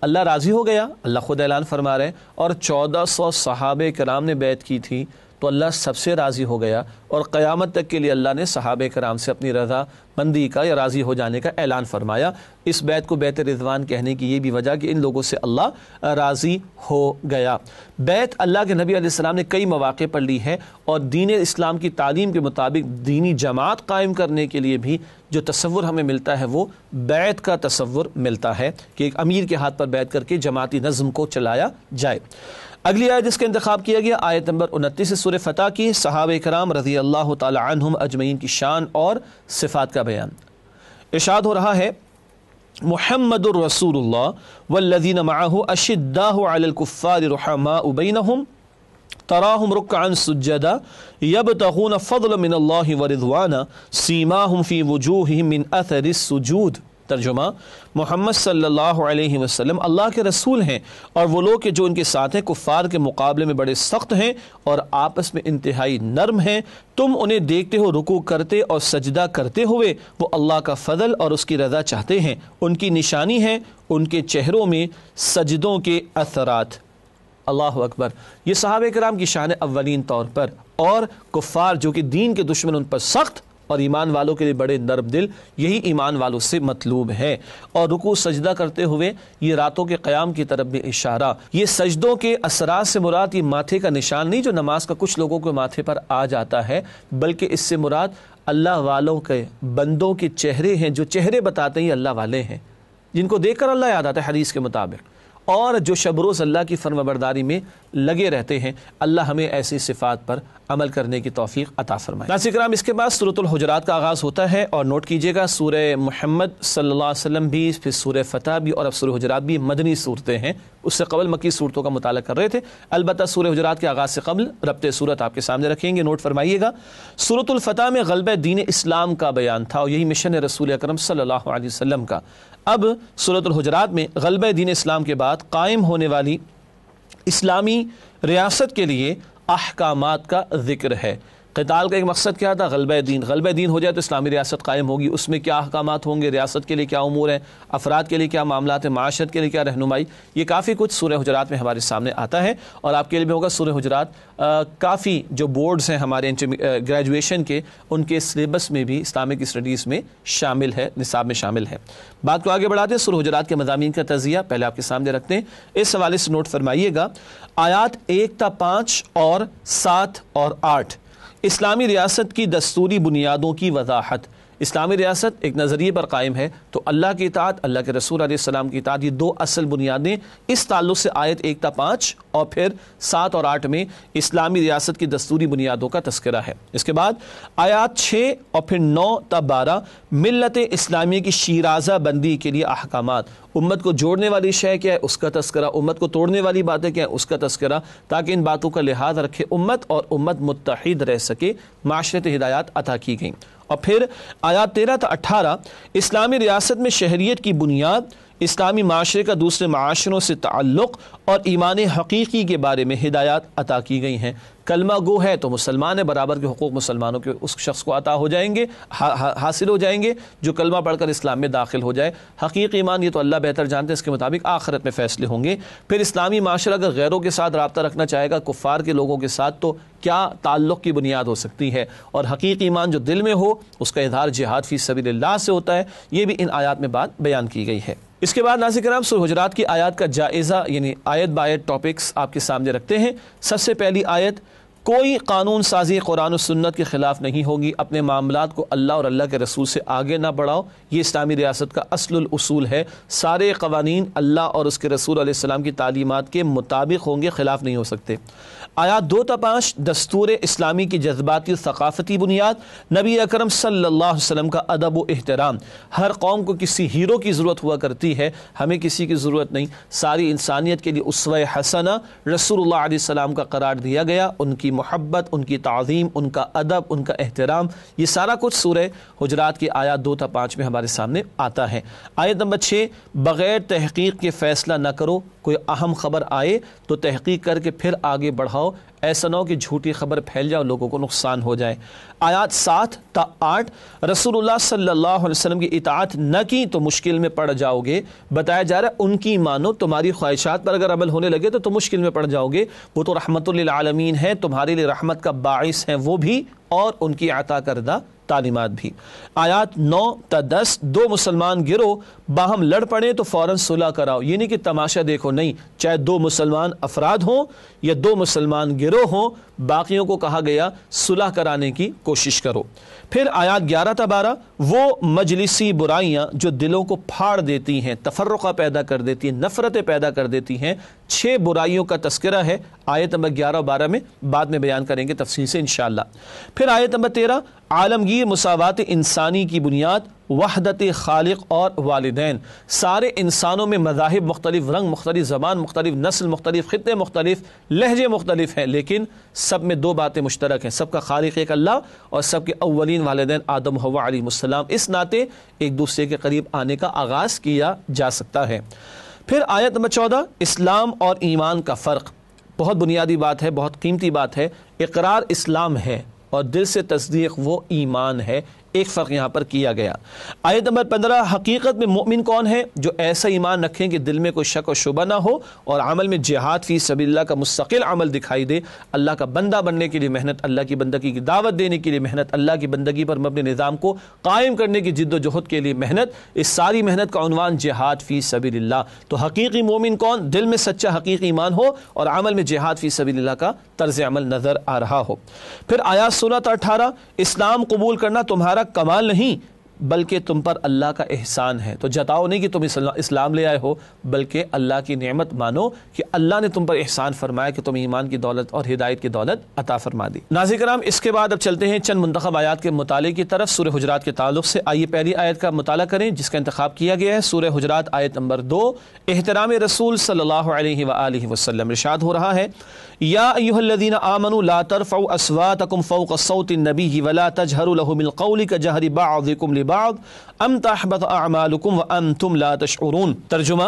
A: اللہ راضی ہو گیا، اللہ خود اعلان فرما رہے، اور 1400 صحابہ کرام نے بیعت کی تھی تو اللہ سب سے راضی ہو گیا، اور قیامت تک کے لیے اللہ نے صحابہ کرام سے اپنی رضا مندی کا یا راضی ہو جانے کا اعلان فرمایا۔ اس بیت کو بیت رضوان کہنے کی یہ بھی وجہ کہ ان لوگوں سے اللہ راضی ہو گیا۔ بیت اللہ کے نبی علیہ السلام نے کئی مواقع پر لی ہے، اور دین اسلام کی تعلیم کے مطابق دینی جماعت قائم کرنے کے لیے بھی جو تصور ہمیں ملتا ہے وہ بیت کا تصور ملتا ہے کہ ایک امیر کے ہاتھ پر بیعت کر کے جماعتی نظم کو چلایا جائے۔ اگلی آیت جس کا انتخاب کیا گیا آیت نمبر 29 سورہ فتح کی، صحابہ کرام رضی اللہ تعالی عنہم اجمعین کی شان اور صفات کا بیان۔ ارشاد ہو رہا ہے، محمد الرسول اللہ والذین معہ اشداء علی الکفار رحماء بینہم تراہم رکعا سجدا یبتغون فضلا من اللہ ورضوانا سیماہم فی وجوہہم من اثر السجود۔ ترجمہ: محمد صلی اللہ علیہ وسلم اللہ کے رسول ہیں، اور وہ لوگ کہ جو ان کے ساتھ ہیں کفار کے مقابلے میں بڑے سخت ہیں اور آپس میں انتہائی نرم ہیں۔ تم انہیں دیکھتے ہو رکوع کرتے اور سجدہ کرتے ہوئے، وہ اللہ کا فضل اور اس کی رضا چاہتے ہیں۔ ان کی نشانی ہے ان کے چہروں میں سجدوں کے اثرات۔ اللہ اکبر۔ یہ صحابہ کرام کی شان اولین طور پر، اور کفار جو کہ دین کے دشمن ان پر سخت اور ایمان والوں کے لیے بڑے نرم دل، یہی ایمان والوں سے مطلوب ہے۔ اور رکوع سجدہ کرتے ہوئے یہ راتوں کے قیام کی طرف بھی اشارہ۔ یہ سجدوں کے اثرات سے مراد یہ ماتھے کا نشان نہیں جو نماز کا کچھ لوگوں کے ماتھے پر آ جاتا ہے، بلکہ اس سے مراد اللہ والوں کے بندوں کے چہرے ہیں، جو چہرے بتاتے ہیں اللہ والے ہیں، جن کو دیکھ کر اللہ یاد آتا ہے حدیث کے مطابق، اور جو شب روز اللہ کی فرمانبرداری میں لگے رہتے ہیں۔ اللہ ہمیں ایسی صفات پر عمل کرنے کی توفیق عطا فرمائے۔ ناظرین کرام، اس کے بعد سورۃ الحجرات کا آغاز ہوتا ہے، اور نوٹ کیجئے گا سورہ محمد صلی اللہ علیہ وسلم بھی، پھر سورہ فتح بھی، اور اب سورہ حجرات بھی مدنی صورتیں ہیں۔ اس سے قبل مکی صورتوں کا مطالعہ کر رہے تھے، البتہ سورہ حجرات کے آغاز سے قبل ربط صورت آپ کے سامنے رکھیں گے، نوٹ فرمائیے گا۔ سورۃ الفتح میں غلبہ دین اسلام کا بیان تھا، اور یہی مشن ہے رسول اکرم صلی اللہ علیہ وسلم کا۔ اب سورۃ الحجرات میں غلبہ دین اسلام کے بعد قائم ہونے والی اسلامی ریاست کے لیے احکامات کا ذکر ہے۔ قتال کا ایک مقصد کیا تھا؟ غلبہ دین ہو جائے تو اسلامی ریاست قائم ہوگی۔ اس میں کیا احکامات ہوں گے، ریاست کے لیے کیا امور ہیں، افراد کے لیے کیا معاملات ہیں، معاشرت کے لیے کیا رہنمائی، یہ کافی کچھ سورہ حجرات میں ہمارے سامنے آتا ہے۔ اور آپ کے لیے بھی ہوگا سورہ حجرات کافی جو بورڈز ہیں ہمارے گریجویشن کے، ان کے سلیبس میں بھی اسلامک اسٹڈیز میں شامل ہے، نصاب میں شامل ہے۔ بات کو آگے بڑھاتے ہیں، سورہ حجرات کے مضامین کا تجزیہ پہلے آپ کے سامنے رکھتے ہیں، اس حوالے سے نوٹ فرمائیے گا۔ آیات 1 تا 5 اور 7 اور 8 اسلامی ریاست کی دستوری بنیادوں کی وضاحت۔ اسلامی ریاست ایک نظریے پر قائم ہے تو اللہ کی اطاعت، اللہ کے رسول علیہ السلام کی اطاعت، یہ دو اصل بنیادیں۔ اس تعلق سے آیت 1 تا 5 اور پھر 7 اور 8 میں اسلامی ریاست کی دستوری بنیادوں کا تذکرہ ہے۔ اس کے بعد آیات 6 اور پھر 9 تا 12 ملت اسلامیہ کی شیرازہ بندی کے لیے احکامات۔ امت کو جوڑنے والی شے کیا ہے، اس کا تذکرہ، امت کو توڑنے والی باتیں کیا ہیں، اس کا تذکرہ، تاکہ ان باتوں کا لحاظ رکھے امت اور امت متحد رہ سکے۔ معاشرت ہدایات عطا کی گئیں۔ اور پھر آیات 13 تا 18 اسلامی ریاست میں شہریت کی بنیاد، اسلامی معاشرے کا دوسرے معاشروں سے تعلق اور ایمان حقیقی کے بارے میں ہدایات عطا کی گئی ہیں۔ کلمہ گو ہے تو مسلمان ہے، برابر کے حقوق مسلمانوں کے اس شخص کو عطا ہو جائیں گے، حاصل ہو جائیں گے جو کلمہ پڑھ کر اسلام میں داخل ہو جائے۔ حقیقی ایمان یہ تو اللہ بہتر جانتے ہیں، اس کے مطابق آخرت میں فیصلے ہوں گے۔ پھر اسلامی معاشرہ اگر غیروں کے ساتھ رابطہ رکھنا چاہے گا، کفار کے لوگوں کے ساتھ، تو کیا تعلق کی بنیاد ہو سکتی ہے، اور حقیقی ایمان جو دل میں ہو اس کا اظہار جہاد فی سبیل اللہ سے ہوتا ہے۔ یہ بھی ان آیات میں بات بیان کی گئی ہے۔ اس کے بعد ناظرین کرام سورہ حجرات کی آیات کا جائزہ، یعنی آیت بآیت ٹاپکس آپ کے سامنے رکھتے ہیں۔ سب سے پہلی آیت، کوئی قانون سازی قرآن و سنت کے خلاف نہیں ہوگی، اپنے معاملات کو اللہ اور اللہ کے رسول سے آگے نہ بڑھاؤ۔ یہ اسلامی ریاست کا اصل الاصول ہے، سارے قوانین اللہ اور اس کے رسول علیہ السلام کی تعلیمات کے مطابق ہوں گے، خلاف نہیں ہو سکتے۔ آیات 2 تا 5 دستور اسلامی کی جذباتی و ثقافتی بنیاد، نبی اکرم صلی اللہ علیہ وسلم کا ادب و احترام۔ ہر قوم کو کسی ہیرو کی ضرورت ہوا کرتی ہے، ہمیں کسی کی ضرورت نہیں۔ ساری انسانیت کے لیے اسوہ حسنہ رسول اللہ علیہ السلام کا قرار دیا گیا، ان کی محبت، ان کی تعظیم، ان کا ادب، ان کا احترام، یہ سارا کچھ سورہ حجرات کی آیات 2 تا 5 میں ہمارے سامنے آتا ہے۔ آیت نمبر 6، بغیر تحقیق کے فیصلہ نہ کرو، کوئی اہم خبر آئے تو تحقیق کر کے پھر آگے بڑھاؤ، ایسا نہ ہو کہ جھوٹی خبر پھیل جائے اور لوگوں کو نقصان ہو جائے۔ آیات 7 تا 8 رسول اللہ صلی اللہ علیہ وسلم کی اطاعت نہ کی تو مشکل میں پڑ جاؤ گے، بتایا جا رہا ہے ان کی مانو، تمہاری خواہشات پر اگر عمل ہونے لگے تو تم مشکل میں پڑ جاؤ گے، وہ تو رحمت للعالمین ہے، تمہارے لیے رحمت کا باعث ہیں وہ بھی، اور ان کی عطا کردہ تعلیمات بھی۔ آیات 9 تا 10 دو مسلمان گروہ باہم لڑ پڑے تو فوراً صلح کراؤ، یہ نہیں کہ تماشا دیکھو، نہیں، چاہے دو مسلمان افراد ہوں یا دو مسلمان گروہ ہوں، باقیوں کو کہا گیا صلح کرانے کی کوشش کرو۔ پھر آیات 11 تا 12 وہ مجلسی برائیاں جو دلوں کو پھاڑ دیتی ہیں، تفرقہ پیدا کر دیتی ہیں، نفرتیں پیدا کر دیتی ہیں، 6 برائیوں کا تذکرہ ہے آیت نمبر 11 اور 12 میں، بعد میں بیان کریں گے تفصیل سے انشاءاللہ۔ پھر آیت نمبر 13 عالمگیر مساوات انسانی کی بنیاد، وحدت خالق اور والدین. سارے انسانوں میں مذاہب مختلف، رنگ مختلف، زبان مختلف، نسل مختلف، خطے مختلف، لہجے مختلف ہیں، لیکن سب میں دو باتیں مشترک ہیں. سب کا خالق ایک اللہ اور سب کے اولین والدین آدم و حوا علیہ السلام. اس ناطے ایک دوسرے کے قریب آنے کا آغاز کیا جا سکتا ہے. پھر آیت نمبر 14، اسلام اور ایمان کا فرق. بہت بنیادی بات ہے، بہت قیمتی بات ہے. اقرار اسلام ہے اور دل سے تصدیق وہ ایمان ہے. ایک فرق یہاں پر کیا گیا. آیت نمبر 15، حقیقت میں مومن کون ہے؟ جو ایسا ایمان رکھیں کہ دل میں کوئی شک و شبہ نہ ہو اور عمل میں جہاد فی سبیل اللہ کا مستقل عمل دکھائی دے. اللہ کا بندہ بننے کے لیے محنت، اللہ کی بندگی کی دعوت دینے کے لیے محنت، اللہ کی بندگی پر مبنی نظام کو قائم کرنے کی جد و جہد کے لیے محنت. اس ساری محنت کا عنوان جہاد فی سبیل اللہ. تو حقیقی مومن کون؟ دل میں سچا حقیقی ایمان ہو اور عمل میں جہاد فی سبیل اللہ کا طرز عمل نظر آ رہا ہو. پھر آیات 16 تا 18، اسلام قبول کرنا تمہارا کمال نہیں بلکہ تم پر اللہ کا احسان ہے. تو جتاؤ نہیں کہ تم اسلام لے آئے ہو، بلکہ اللہ کی نعمت مانو کہ اللہ نے تم پر احسان فرمایا کہ تم ایمان کی دولت اور ہدایت کی دولت عطا فرما دی. ناظرین کرام، اس کے بعد اب چلتے ہیں چند منتخب آیات کے مطالعے کی طرف سورہ حجرات کے تعلق سے. آئیے پہلی آیت کا مطالعہ کریں جس کا انتخاب کیا گیا ہے. سورہ حجرات آیت نمبر 2، احترام رسول صلی اللہ علیہ وآلہ وسلم. ارشاد ہو رہا ہے، یا ایھا الذین آمنوا لا ترفعوا اصواتکم فوق صوت النبی ولا تجہروا له بالقول کجہر بعضکم لبعض ام تحبط اعمالکم وانتم لا تشعرون. ترجمہ،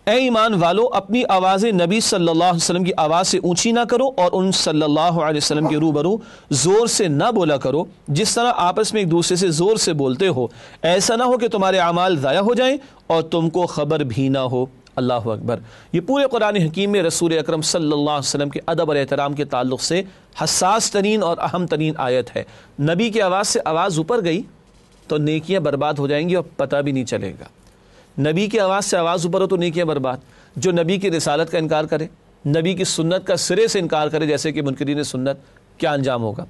A: اے ایمان والو، اپنی آوازیں نبی صلی اللہ علیہ وسلم کی آواز سے اونچی نہ کرو اور ان صلی اللہ علیہ وسلم کے روبرو زور سے نہ بولا کرو جس طرح آپس میں ایک دوسرے سے زور سے بولتے ہو. ایسا نہ ہو کہ تمہارے اعمال ضائع ہو جائیں اور تم کو خبر بھی نہ ہو. اللہ اکبر. یہ پورے قرآن حکیم میں رسول اکرم صلی اللہ علیہ وسلم کے ادب اور احترام کے تعلق سے حساس ترین اور اہم ترین آیت ہے. نبی کی آواز سے آواز اوپر گئی تو نیکیاں برباد ہو جائیں گی اور پتہ بھی نہیں چلے گا. نبی کی آواز سے آواز اوپر ہو تو نیکیاں برباد. جو نبی کی رسالت کا انکار کرے، نبی کی سنت کا سرے سے انکار کرے جیسے کہ منکرین سنت، کیا انجام ہوگا؟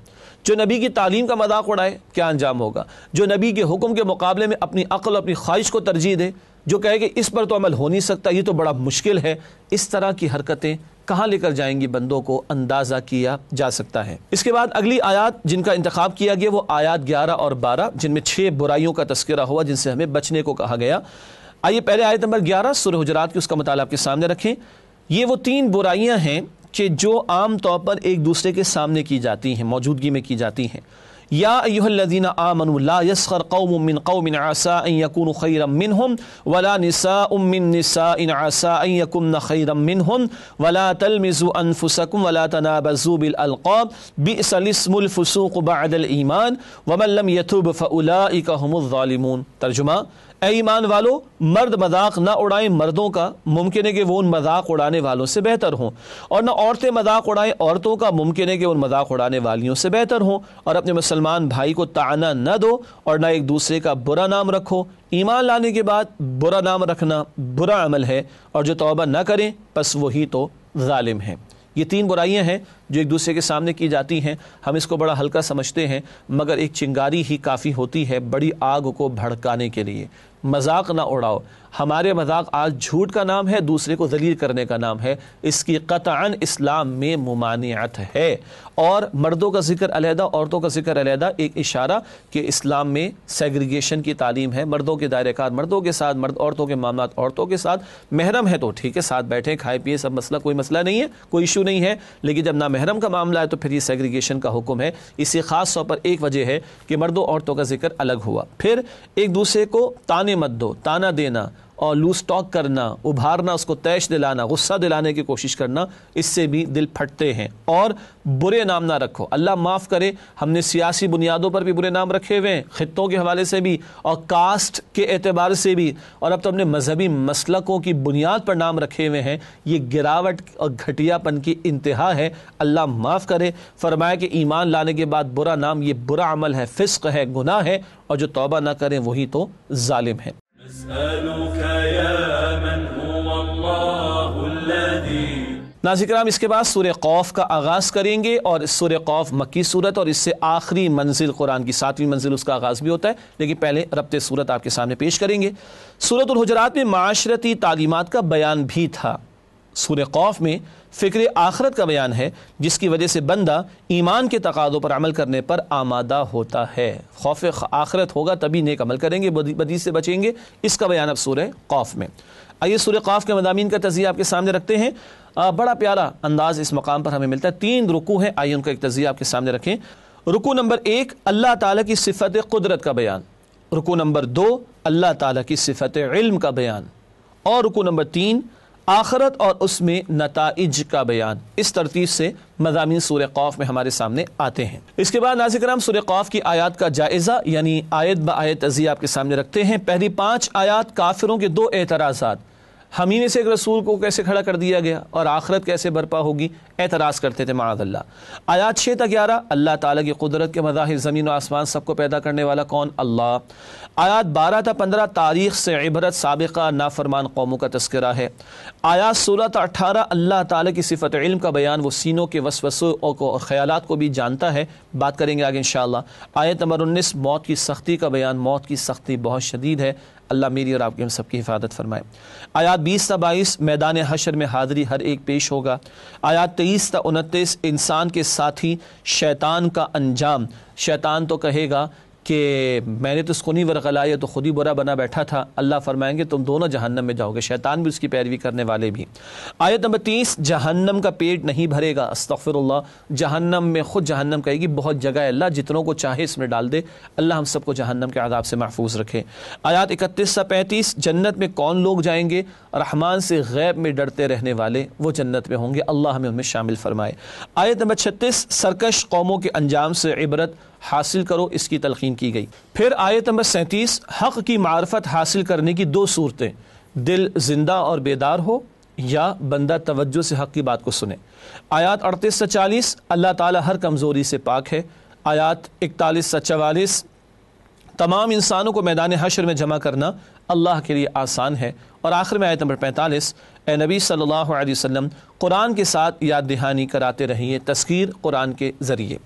A: جو نبی کی تعلیم کا مذاق اڑائے، کیا انجام ہوگا؟ جو نبی کے حکم کے مقابلے میں اپنی عقل، اپنی خواہش کو ترجیح دے، جو کہے کہ اس پر تو عمل ہو نہیں سکتا، یہ تو بڑا مشکل ہے، اس طرح کی حرکتیں کہاں لے کر جائیں گی بندوں کو اندازہ کیا جا سکتا ہے. اس کے بعد اگلی آیات جن کا انتخاب کیا گیا وہ آیات 11 اور 12 جن میں 6 برائیوں کا تذکرہ ہوا جن سے ہمیں بچنے کو کہا گیا. آئیے پہلے آیت نمبر 11 سورہ حجرات کی اس کا مطالعہ آپ کے سامنے رکھیں. یہ وہ 3 برائیاں ہیں کہ جو عام طور پر ایک دوسرے کے سامنے کی جاتی ہیں، موجودگی میں کی جاتی ہیں. یا ایھا الذین آمنوا لا یسخر قوم من قوم عسى ان يكونوا خيرا منهم ولا نساء من نساء عسى ان يكن خيرا منهن ولا تلمزوا انفسكم ولا تنابزوا بالالقاب بئس الاسم الفسوق بعد الايمان ومن لم يتوب فاولئك هم الظالمون. ترجمہ، اے ایمان والو، مرد مذاق نہ اڑائیں مردوں کا، ممکن ہے کہ وہ ان مذاق اڑانے والوں سے بہتر ہوں، اور نہ عورتیں مذاق اڑائیں عورتوں کا، ممکن ہے کہ ان مذاق اڑانے والیوں سے بہتر ہوں. اور اپنے مسلمان بھائی کو طعنہ نہ دو اور نہ ایک دوسرے کا برا نام رکھو. ایمان لانے کے بعد برا نام رکھنا برا عمل ہے اور جو توبہ نہ کریں پس وہی تو ظالم ہیں. یہ 3 برائیاں ہیں جو ایک دوسرے کے سامنے کی جاتی ہیں. ہم اس کو بڑا ہلکا سمجھتے ہیں مگر ایک چنگاری ہی کافی ہوتی ہے بڑی آگ کو بھڑکانے کے لیے. مذاق نہ اڑاؤ. ہمارے مذاق آج جھوٹ کا نام ہے، دوسرے کو ذلیل کرنے کا نام ہے. اس کی قطعاً اسلام میں ممانعت ہے. اور مردوں کا ذکر علیحدہ، عورتوں کا ذکر علیحدہ، ایک اشارہ کہ اسلام میں سیگریگیشن کی تعلیم ہے. مردوں کے دائرہ کار مردوں کے ساتھ، مرد عورتوں کے معاملات عورتوں کے ساتھ. محرم ہے تو ٹھیک ہے، ساتھ بیٹھیں کھائے پیے، سب مسئلہ کوئی مسئلہ نہیں ہے، کوئی ایشو نہیں ہے. لیکن جب نامحرم کا معاملہ ہے تو پھر یہ سیگریگیشن کا حکم ہے. اسی خاص طور پر ایک وجہ ہے کہ مردوں عورتوں کا ذکر الگ ہوا. پھر ایک دوسرے کو تانے مت دو. تانا دینا اور لوز ٹاک کرنا، ابھارنا، اس کو تیش دلانا، غصہ دلانے کی کوشش کرنا، اس سے بھی دل پھٹتے ہیں. اور برے نام نہ رکھو. اللہ معاف کرے، ہم نے سیاسی بنیادوں پر بھی برے نام رکھے ہوئے ہیں، خطوں کے حوالے سے بھی اور کاسٹ کے اعتبار سے بھی، اور اب تو ہم نے مذہبی مسلکوں کی بنیاد پر نام رکھے ہوئے ہیں. یہ گراوٹ اور گھٹیا پن کی انتہا ہے. اللہ معاف کرے. فرمایا کہ ایمان لانے کے بعد برا نام یہ برا عمل ہے، فسق ہے، گناہ ہے، اور جو توبہ نہ کریں وہی تو ظالم ہے. ناظرین کرام، اس کے بعد سورہ قوف کا آغاز کریں گے، اور سورہ قوف مکی صورت اور اس سے آخری منزل قرآن کی 7ویں منزل اس کا آغاز بھی ہوتا ہے. لیکن پہلے ربط صورت آپ کے سامنے پیش کریں گے. سورۃ الحجرات میں معاشرتی تعلیمات کا بیان بھی تھا. سورہ قاف میں فکر آخرت کا بیان ہے، جس کی وجہ سے بندہ ایمان کے تقاضوں پر عمل کرنے پر آمادہ ہوتا ہے۔ خوف آخرت ہوگا تبھی نیک عمل کریں گے، بدی سے بچیں گے، اس کا بیان اب سورہ قاف میں۔ آئیے سورہ قاف کے مضامین کا تجزیہ آپ کے سامنے رکھتے ہیں۔ بڑا پیارا انداز اس مقام پر ہمیں ملتا ہے، 3 رکوع ہیں، آئیے ان کا ایک تجزیہ آپ کے سامنے رکھیں۔ رکوع نمبر 1 اللہ تعالیٰ کی صفت قدرت کا بیان، رکوع نمبر 2 اللہ تعالیٰ کی صفت علم کا بیان، اور رکوع نمبر 3 آخرت اور اس میں نتائج کا بیان۔ اس ترتیب سے مضامین سورہ قاف میں ہمارے سامنے آتے ہیں۔ اس کے بعد ناظرین کرام سورہ قاف کی آیات کا جائزہ یعنی آیت با آیت تجزیہ آپ کے سامنے رکھتے ہیں۔ پہلی 5 آیات کافروں کے 2 اعتراضات، ہم ہی میں سے ایک رسول کو کیسے کھڑا کر دیا گیا اور آخرت کیسے برپا ہوگی، اعتراض کرتے تھے معاذ اللہ۔ آیات 6 تا 11 اللہ تعالیٰ کی قدرت کے مظاہر، زمین و آسمان سب کو پیدا کرنے والا کون؟ اللہ۔ آیات 12 تا 15 تاریخ سے عبرت، سابقہ نافرمان قوموں کا تذکرہ ہے۔ آیات 16 تا 18 اللہ تعالیٰ کی صفت علم کا بیان، وہ سینوں کے وسوسوں اور خیالات کو بھی جانتا ہے، بات کریں گے آگے انشاءاللہ۔ آیت نمبر 19 موت کی سختی کا بیان، موت کی سختی بہت شدید ہے، اللہ میری اور آپ کی ہم سب کی حفاظت فرمائے۔ آیات 20 تا 22 میدان حشر میں حاضری ہر ایک پیش ہوگا۔ آیات 23 تا 29 انسان کے ساتھی شیطان کا انجام، شیطان تو کہے گا کہ میں نے تو اس کو نہیں ورغلایا تو خود ہی برا بنا بیٹھا تھا، اللہ فرمائیں گے تم دونوں جہنم میں جاؤ گے، شیطان بھی اس کی پیروی کرنے والے بھی۔ آیت نمبر 30 جہنم کا پیٹ نہیں بھرے گا، استغفر اللہ، جہنم میں خود جہنم کہے گی بہت جگہ ہے اللہ، جتنوں کو چاہے اس میں ڈال دے، اللہ ہم سب کو جہنم کے عذاب سے محفوظ رکھے۔ آیات 31 تا 35 جنت میں کون لوگ جائیں گے؟ رحمان سے غیب میں ڈرتے رہنے والے، وہ جنت میں ہوں گے، اللہ ہمیں ان میں شامل فرمائے۔ آیت نمبر 36 سرکش قوموں کے انجام سے عبرت حاصل کرو، اس کی تلقین کی گئی۔ پھر آیت نمبر 37 حق کی معرفت حاصل کرنے کی 2 صورتیں، دل زندہ اور بیدار ہو یا بندہ توجہ سے حق کی بات کو سنے۔ آیات 38 سے 40 اللہ تعالیٰ ہر کمزوری سے پاک ہے۔ آیات 41 سے 44 تمام انسانوں کو میدان حشر میں جمع کرنا اللہ کے لیے آسان ہے۔ اور آخر میں آیت نمبر 45 اے نبی صلی اللہ علیہ وسلم قرآن کے ساتھ یاد دہانی کراتے رہیے، تذکیر قرآن کے ذریعے۔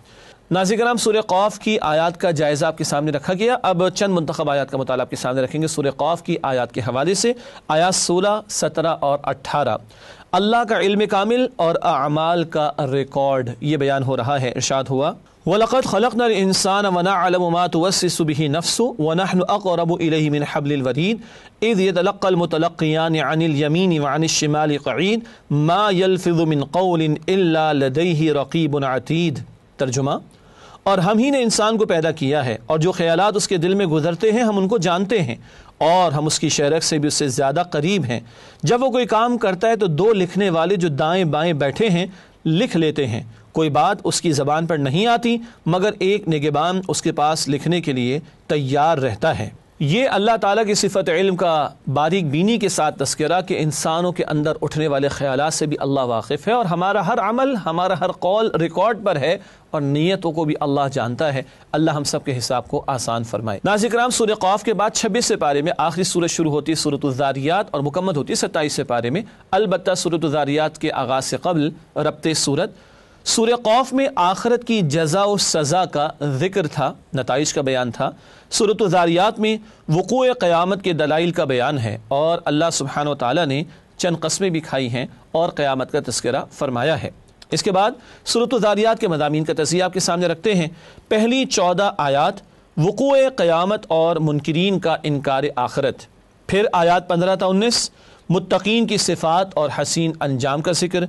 A: ناظرین کرام سورہ قاف کی آیات کا جائزہ آپ کے سامنے رکھا گیا، اب چند منتخب آیات کا مطالعہ آپ کے سامنے رکھیں گے سورہ قاف کی آیات کے حوالے سے۔ آیات 16، 17 اور 18 اللہ کا علم کامل اور اعمال کا ریکارڈ یہ بیان ہو رہا ہے۔ ارشاد ہوا وَلَقَدْ خَلَقْنَا الْإِنسَانَ وَنَعْلَمُ مَا تُوَسْوِسُ بِهِ نَفْسُهُ وَنَحْنُ أَقْرَبُ إِلَيْهِ مِنْ حَبْلِ الْوَرِيدِ إِذْ يَتَلَقَّى الْمُتَلَقِّيَانِ عَنِ الْيَمِينِ وَعَنِ الشِّمَالِ قَعِيدٌ مَا يَلْفِظُ مِنْ قَوْلٍ إِلَّا لَدَيْهِ رَقِيبٌ عَتِيدٌ۔ ترجمہ، اور ہم ہی نے انسان کو پیدا کیا ہے اور جو خیالات اس کے دل میں گزرتے ہیں ہم ان کو جانتے ہیں، اور ہم اس کی شرح سے بھی اس سے زیادہ قریب ہیں۔ جب وہ کوئی کام کرتا ہے تو 2 لکھنے والے جو دائیں بائیں بیٹھے ہیں لکھ لیتے ہیں، کوئی بات اس کی زبان پر نہیں آتی مگر ایک نگہبان اس کے پاس لکھنے کے لیے تیار رہتا ہے۔ یہ اللہ تعالیٰ کی صفت علم کا باریک بینی کے ساتھ تذکرہ کہ انسانوں کے اندر اٹھنے والے خیالات سے بھی اللہ واقف ہے، اور ہمارا ہر عمل، ہمارا ہر قول ریکارڈ پر ہے، اور نیتوں کو بھی اللہ جانتا ہے۔ اللہ ہم سب کے حساب کو آسان فرمائے۔ ناظرین کرام سورہ قاف کے بعد 26 سے پارے میں آخری سورت شروع ہوتی ہے سورۃ الذاریات اور مکمل ہوتی ہے 27 سے پارے میں۔ البتہ سورۃ الذاریات کے آغاز سے قبل ربط سورت، سورہ قاف میں آخرت کی جزا و سزا کا ذکر تھا، نتائج کا بیان تھا۔ سورۃ الذاریات میں وقوع قیامت کے دلائل کا بیان ہے، اور اللہ سبحانہ و تعالیٰ نے چند قسمیں بھی کھائی ہیں اور قیامت کا تذکرہ فرمایا ہے۔ اس کے بعد سورۃ الذاریات کے مضامین کا تجزیہ آپ کے سامنے رکھتے ہیں۔ پہلی 14 آیات وقوع قیامت اور منکرین کا انکار آخرت، پھر آیات 15 تا 19 متقین کی صفات اور حسین انجام کا ذکر،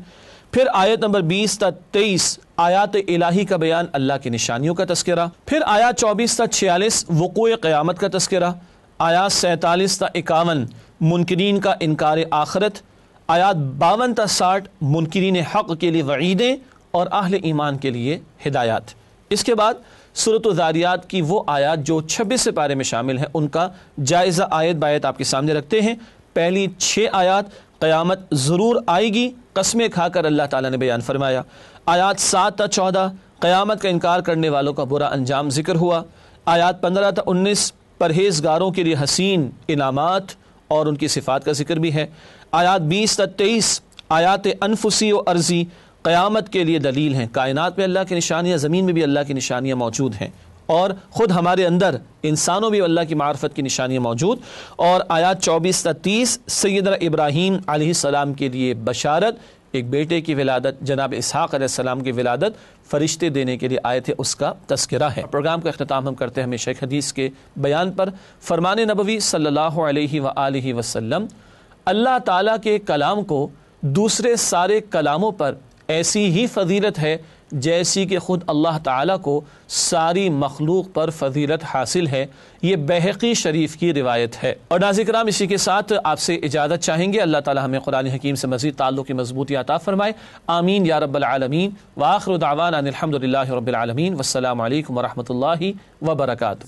A: پھر آیت نمبر 20 تا 23 آیات الہی کا بیان، اللہ کی نشانیوں کا تذکرہ، پھر آیات 24 تا 46 وقوع قیامت کا تذکرہ، آیات 47 تا 51 منکرین کا انکار آخرت، آیات 52 تا 60 منکرین حق کے لیے وعیدیں اور اہل ایمان کے لیے ہدایات۔ اس کے بعد سورۃ الذاریات کی وہ آیات جو 26 سے پارے میں شامل ہیں ان کا جائزہ آیت بایت آپ کے سامنے رکھتے ہیں۔ پہلی 6 آیات قیامت ضرور آئے گی، قسمیں کھا کر اللہ تعالیٰ نے بیان فرمایا۔ آیات 7 تا 14 قیامت کا انکار کرنے والوں کا برا انجام ذکر ہوا۔ آیات 15 تا 19 پرہیزگاروں کے لیے حسین انعامات اور ان کی صفات کا ذکر بھی ہے۔ آیات 20 تا 23 آیات انفسی و عرضی قیامت کے لیے دلیل ہیں، کائنات میں اللہ کی نشانیاں، زمین میں بھی اللہ کی نشانیاں موجود ہیں، اور خود ہمارے اندر انسانوں بھی اللہ کی معرفت کی نشانیاں موجود. اور آیات 24 تا 30 سیدنا ابراہیم علیہ السلام کے لیے بشارت، ایک بیٹے کی ولادت، جناب اسحاق علیہ السلام کی ولادت فرشتے دینے کے لیے آئے تھے، اس کا تذکرہ ہے. پروگرام کا اختتام ہم کرتے ہیں ہمیشہ ایک حدیث کے بیان پر. فرمان نبوی صلی اللہ علیہ وآلہ وسلم، اللہ تعالیٰ کے کلام کو دوسرے سارے کلاموں پر ایسی ہی فضیلت ہے جیسی کہ خود اللہ تعالیٰ کو ساری مخلوق پر فضیلت حاصل ہے. یہ بہقی شریف کی روایت ہے. اور ناظرین کرام، اسی کے ساتھ آپ سے اجازت چاہیں گے. اللہ تعالیٰ ہمیں قرآن حکیم سے مزید تعلق کی مضبوطی عطا فرمائے. آمین یا رب العالمین. وآخر دعوانا ان الحمد للہ رب العالمین. والسلام علیکم ورحمۃ اللہ وبرکاتہ.